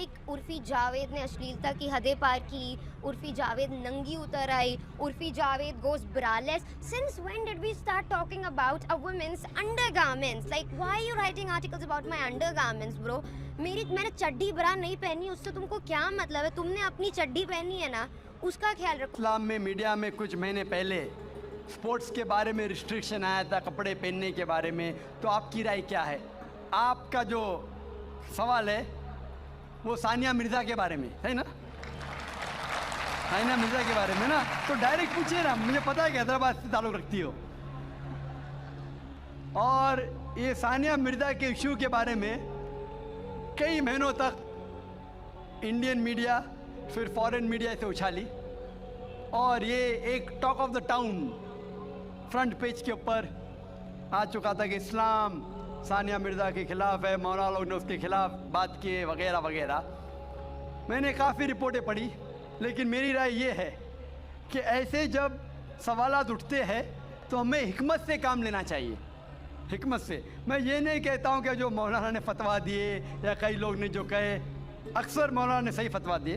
Like Urfi Javed ने अश्लीलता की हदें पार की, उर्फी जावेद नंगी उतर आई, Urfi Javed गोes braless. Since when did we start talking about a woman's undergarments? Like why are you writing articles about my undergarments, bro? मैंने चड्डी बरा नहीं पहनी, उससे तुमको क्या मतलब है? तुमने अपनी चड्डी पहनी है ना, उसका ख्याल रखो। इस्लाम में मीडिया में कुछ महीने पहले स्पोर्ट्स के बारे में रिस्ट्रिक्शन आया था, कपड़े पहनने के बारे में, तो आपकी राय क्या है? आपका जो सवाल है वो सानिया मिर्ज़ा के बारे में है ना? सानिया मिर्ज़ा के बारे में ना, तो डायरेक्ट पूछिए ना, मुझे पता है कि हैदराबाद से ताल्लुक़ रखती हो। और ये सानिया मिर्ज़ा के इशू के बारे में कई महीनों तक इंडियन मीडिया फिर फॉरेन मीडिया से उछाली, और ये एक talk of the town front page के ऊपर आ चुका था कि इस्लाम सानिया मिर्ज़ा के ख़िलाफ़ है, मौलाना लोग ने उसके ख़िलाफ़ बात की वगैरह वगैरह। मैंने काफ़ी रिपोर्टें पढ़ी, लेकिन मेरी राय ये है कि ऐसे जब सवालात उठते हैं तो हमें हिकमत से काम लेना चाहिए, हिकमत से। मैं ये नहीं कहता हूँ कि जो मौलाना ने फतवा दिए या कई लोग ने जो कहे, अक्सर मौलाना ने सही फतवा दिए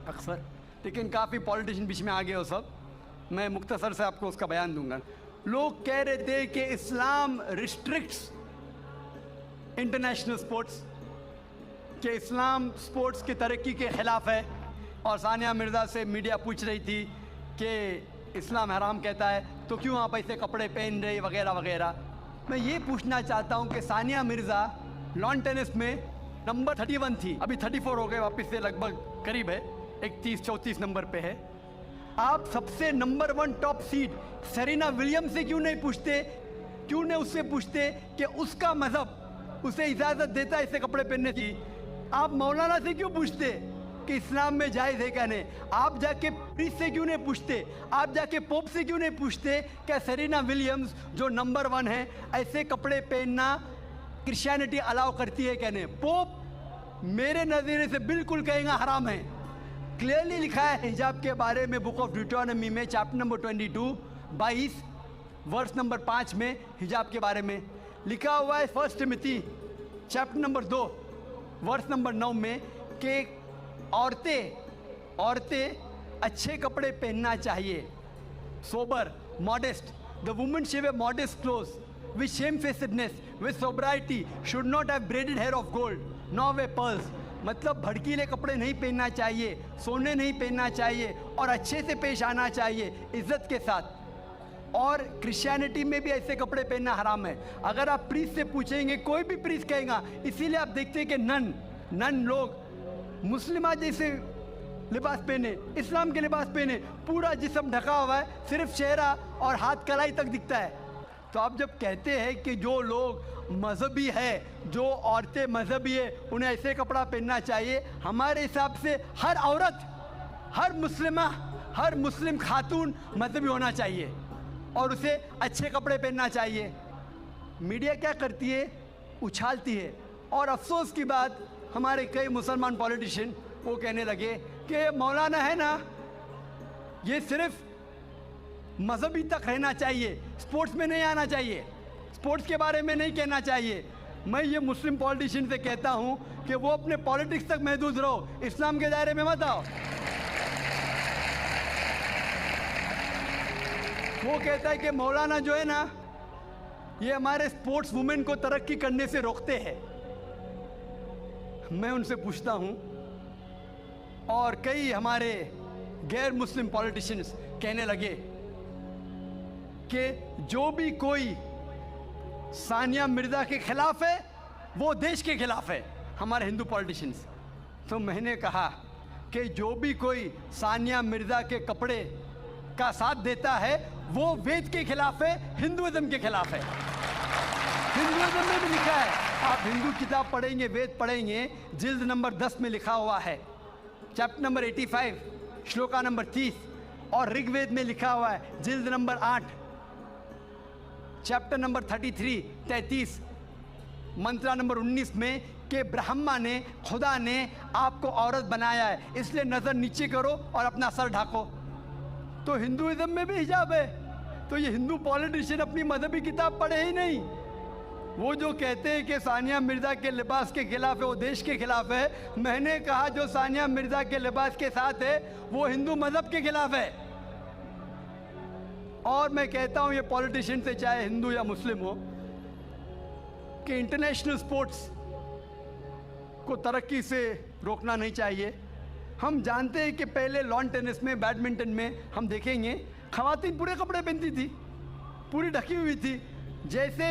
अक्सर, लेकिन काफ़ी पॉलिटिशियन बीच में आ गए हो सब। मैं मुख्तसर से आपको उसका बयान दूंगा। लोग कह रहे थे कि इस्लाम रिस्ट्रिक्ट्स इंटरनेशनल स्पोर्ट्स, कि इस्लाम स्पोर्ट्स की तरक्की के ख़िलाफ़ है, और सानिया मिर्ज़ा से मीडिया पूछ रही थी कि इस्लाम हराम कहता है तो क्यों आप ऐसे कपड़े पहन रहे वगैरह वगैरह। मैं ये पूछना चाहता हूँ कि सानिया मिर्ज़ा लॉन टेनिस में नंबर 31 थी, अभी 34 हो गए, वापस से लगभग करीब है, 31-34 नंबर पे है। आप सबसे number 1 top seed Serena Williams से क्यों नहीं पूछते, क्यों नहीं उससे पूछते कि उसका मज़हब उसे इजाज़त देता है ऐसे कपड़े पहनने की? आप मौलाना से क्यों पूछते कि इस्लाम में जायज़ है क्या नहीं? आप जाके प्रीस्ट से क्यों नहीं पूछते? आप जाके पोप से क्यों नहीं पूछते क्या सेरेना विलियम्स जो नंबर 1 है ऐसे कपड़े पहनना क्रिश्चियनिटी अलाउ करती है क्या नहीं? पोप मेरे नज़रिए से बिल्कुल कहेगा हराम है। क्लियरली लिखा है हिजाब के बारे में बुक ऑफ ड्यूटोनॉमी में चैप्टर नंबर 22 वर्स नंबर 5 में हिजाब के बारे में लिखा हुआ है। 1 Timothy chapter number 2 verse number 9 में कि औरतें अच्छे कपड़े पहनना चाहिए, sober, modest. The woman should wear modest clothes with shamefacedness, with sobriety, should not have braided hair of gold, nor way pearls. मतलब भड़कीले कपड़े नहीं पहनना चाहिए, सोने नहीं पहनना चाहिए, और अच्छे से पेश आना चाहिए, इज्जत के साथ। और क्रिश्चियनिटी में भी ऐसे कपड़े पहनना हराम है। अगर आप प्रीस्ट से पूछेंगे, कोई भी प्रीस्ट कहेगा, इसीलिए आप देखते हैं कि नन लोग मुस्लिमा जैसे लिबास पहने, इस्लाम के लिबास पहने, पूरा जिस्म ढका हुआ है, सिर्फ चेहरा और हाथ कलाई तक दिखता है। तो आप जब कहते हैं कि जो लोग मजहबी है, जो औरतें मजहबी है, उन्हें ऐसे कपड़ा पहनना चाहिए, हमारे हिसाब से हर औरत, हर मुस्लिम खातून मजहबी होना चाहिए और उसे अच्छे कपड़े पहनना चाहिए। मीडिया क्या करती है? उछालती है। और अफसोस की बात, हमारे कई मुसलमान पॉलिटिशियन वो कहने लगे कि मौलाना है ना, ये सिर्फ मजहबी तक रहना चाहिए, स्पोर्ट्स में नहीं आना चाहिए, स्पोर्ट्स के बारे में नहीं कहना चाहिए। मैं ये मुस्लिम पॉलिटिशियन से कहता हूँ कि वो अपने पॉलिटिक्स तक महदूद रहो, इस्लाम के दायरे में मत आओ। वो कहता है कि मौलाना जो है ना, ये हमारे स्पोर्ट्स वुमेन को तरक्की करने से रोकते हैं। मैं उनसे पूछता हूँ, और कई हमारे गैर मुस्लिम पॉलिटिशियंस कहने लगे कि जो भी कोई सानिया मिर्ज़ा के खिलाफ है वो देश के खिलाफ है, हमारे हिंदू पॉलिटिशियंस। तो मैंने कहा कि जो भी कोई सानिया मिर्ज़ा के कपड़े का साथ देता है वो वेद के खिलाफ है, हिंदुइज्म के खिलाफ है। हिंदुइज्म में भी लिखा है, आप हिंदू किताब पढ़ेंगे, वेद पढ़ेंगे, जिल्द नंबर 10 में लिखा हुआ है, चैप्टर नंबर 85 श्लोका नंबर 30, और ऋग्वेद में लिखा हुआ है जिल्द नंबर 8 चैप्टर नंबर 33 मंत्रा नंबर 19 में कि ब्रह्मा ने, खुदा ने आपको औरत बनाया है, इसलिए नज़र नीचे करो और अपना सर ढाको। तो हिंदुइज्म में भी हिजाब है। तो ये हिंदू पॉलिटिशियन अपनी मजहबी किताब पढ़े ही नहीं, वो जो कहते हैं कि सानिया मिर्ज़ा के लिबास के खिलाफ है वो देश के खिलाफ है, मैंने कहा जो सानिया मिर्ज़ा के लिबास के साथ है वो हिंदू मज़हब के खिलाफ है। और मैं कहता हूँ ये पॉलिटिशियन से चाहे हिंदू या मुस्लिम हो कि इंटरनेशनल स्पोर्ट्स को तरक्की से रोकना नहीं चाहिए। हम जानते हैं कि पहले लॉन टेनिस में, बैडमिंटन में हम देखेंगे ख़वातीन पूरे कपड़े पहनती थी, पूरी ढकी हुई थी। जैसे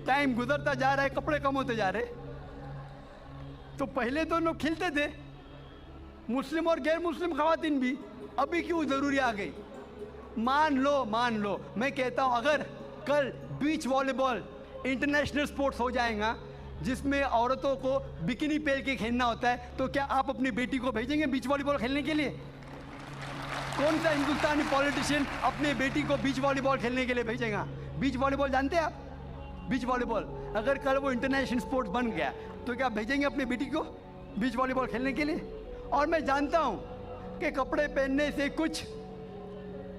टाइम गुजरता जा रहा है कपड़े कम होते जा रहे। तो पहले तो लोग खिलते थे, मुस्लिम और गैर मुस्लिम ख़वातीन भी, अभी क्यों ज़रूरी आ गई? मान लो मैं कहता हूँ अगर कल बीच वॉलीबॉल इंटरनेशनल स्पोर्ट्स हो जाएगा जिसमें औरतों को बिकिनी पहन के खेलना होता है, तो क्या आप अपनी बेटी को भेजेंगे बीच वॉलीबॉल खेलने के लिए? कौन सा हिंदुस्तानी पॉलिटिशियन अपने बेटी को बीच वॉलीबॉल खेलने के लिए भेजेगा? बीच वॉलीबॉल जानते हैं आप? बीच वॉलीबॉल अगर कल वो इंटरनेशनल स्पोर्ट्स बन गया तो क्या भेजेंगे अपनी बेटी को बीच वॉलीबॉल खेलने के लिए? और मैं जानता हूँ कि कपड़े पहनने से कुछ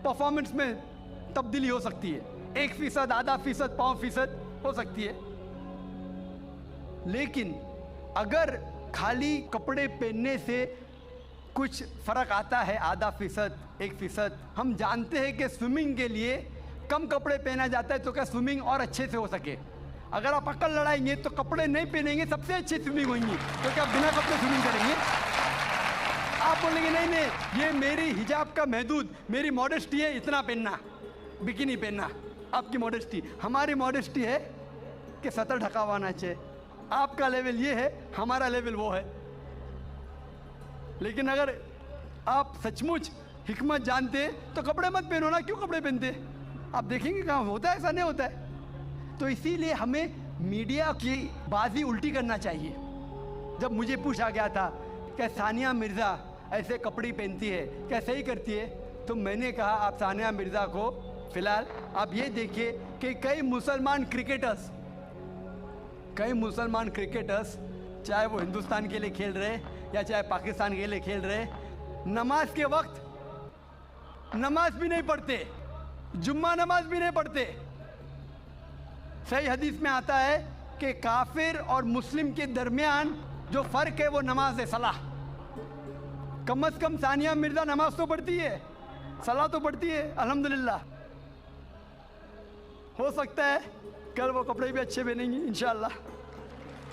परफॉर्मेंस में तब्दीली हो सकती है, 1%, आधा फीसद, 5% हो सकती है। लेकिन अगर खाली कपड़े पहनने से कुछ फ़र्क आता है, आधा फीसद, 1%, हम जानते हैं कि स्विमिंग के लिए कम कपड़े पहना जाता है तो क्या स्विमिंग और अच्छे से हो सके? अगर आप अक्ल लड़ाएंगे तो कपड़े नहीं पहनेंगे, सबसे अच्छी स्विमिंग होगी, तो क्या बिना कपड़े स्विमिंग करेंगे? आप बोलेंगे नहीं ये मेरी हिजाब का महदूद, मेरी मॉडेस्टी है इतना पहनना, बिकिनी पहनना। आपकी मॉडेस्टी, हमारी मॉडेस्टी है कि सतर ढका हुआ होना चाहिए। आपका लेवल ये है, हमारा लेवल वो है। लेकिन अगर आप सचमुच हिकमत जानते तो कपड़े मत पहनो ना, क्यों कपड़े पहनते? आप देखेंगे कहाँ होता है, ऐसा नहीं होता है। तो इसीलिए हमें मीडिया की बाजी उल्टी करना चाहिए। जब मुझे पूछा गया था कि सानिया मिर्ज़ा ऐसे कपड़े पहनती है, क्या सही करती है, तो मैंने कहा आप सानिया मिर्ज़ा को फ़िलहाल आप ये देखिए कि कई मुसलमान क्रिकेटर्स चाहे वो हिंदुस्तान के लिए खेल रहे या चाहे पाकिस्तान के लिए खेल रहे, नमाज के वक्त नमाज भी नहीं पढ़ते, जुम्मा नमाज भी नहीं पढ़ते। सही हदीस में आता है कि काफिर और मुस्लिम के दरमियान जो फ़र्क है वो नमाज है, सलाह। कम से कम सानिया मिर्ज़ा नमाज तो पढ़ती है, सलाह तो पढ़ती है, अल्हम्दुलिल्लाह। हो सकता है कल वो कपड़े भी अच्छे पहनेंगी इंशाअल्लाह,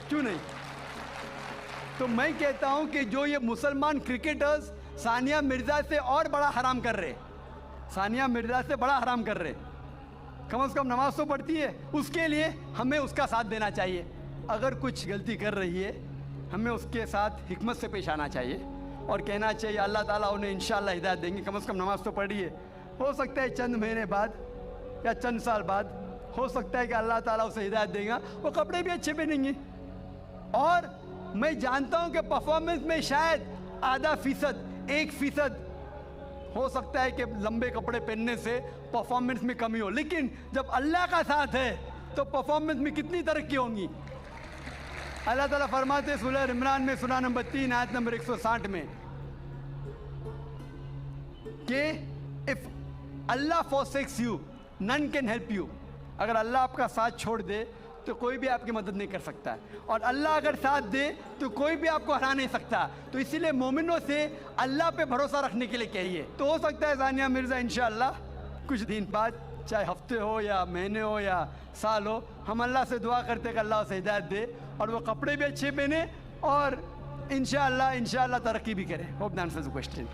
क्यों नहीं? तो मैं कहता हूं कि जो ये मुसलमान क्रिकेटर्स सानिया मिर्ज़ा से और बड़ा हराम कर रहे, सानिया मिर्ज़ा से बड़ा हराम कर रहे, कम से कम नमाज तो पढ़ती है, उसके लिए हमें उसका साथ देना चाहिए। अगर कुछ गलती कर रही है हमें उसके साथ हिकमत से पेश आना चाहिए और कहना चाहिए अल्लाह ताला उन्हें इंशाअल्लाह हिदायत देंगे, कम से कम नमाज तो पढ़ी है। हो सकता है चंद महीने बाद या चंद साल बाद हो सकता है कि अल्लाह ताला उसे हिदायत देगा, वो कपड़े भी अच्छे पहनेंगे। और मैं जानता हूं कि परफॉर्मेंस में शायद आधा फीसद, 1% हो सकता है कि लंबे कपड़े पहनने से परफॉर्मेंस में कमी हो, लेकिन जब अल्लाह का साथ है तो परफॉर्मेंस में कितनी तरक्की होंगी। अल्लाह ताला फरमाते सूरह इमरान में सूरह नंबर 3 आयत नंबर 160 में कि if Allah forsakes you none can help you, अगर अल्लाह आपका साथ छोड़ दे तो कोई भी आपकी मदद नहीं कर सकता, और अल्लाह अगर साथ दे तो कोई भी आपको हरा नहीं सकता। तो इसीलिए मोमिनों से अल्लाह पे भरोसा रखने के लिए कहिए। तो हो सकता है सानिया मिर्ज़ा इंशाअल्लाह कुछ दिन बाद, चाहे हफ्ते हो या महीने हो या साल हो, हम अल्लाह से दुआ करते कि अल्लाह उसे हिदायत दे और वो कपड़े भी अच्छे पहने और इंशाअल्लाह तरक्की भी करे। Hope that answers the question.